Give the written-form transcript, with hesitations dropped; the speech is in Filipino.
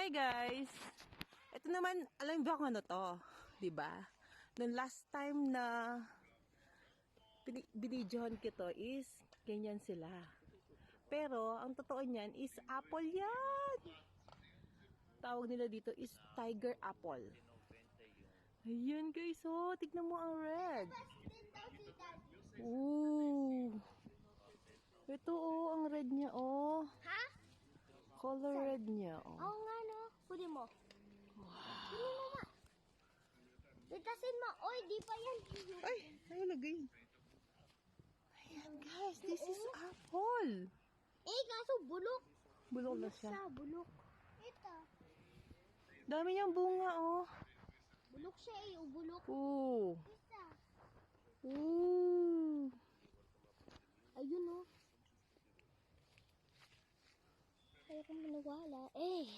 Hi guys! Ito naman, alam ba kung ano to? Diba? Nung last time na binidyohan ko to is ganyan sila. Pero, ang totoo niyan is apple yan! Tawag nila dito is tiger apple. Ayan guys, oh! Tignan mo ang red. Ooh! Ito oh, ang red niya oh. Ha? Color red niya oh. Oo nga no. Kunin mo. Wow. Kunin mo ma. Titasin mo. Oy, di pa yan. Ay, ayaw lagay. Ayan guys, this is apple. Eh, kaso bulok. Bulok na siya. Bulok. Ito. Dami niyang bunga oh. Bulok siya eh. Bulok. Ooh. Isa. Ooh. Ayun oh. Ayaw kong maniwala. Eh.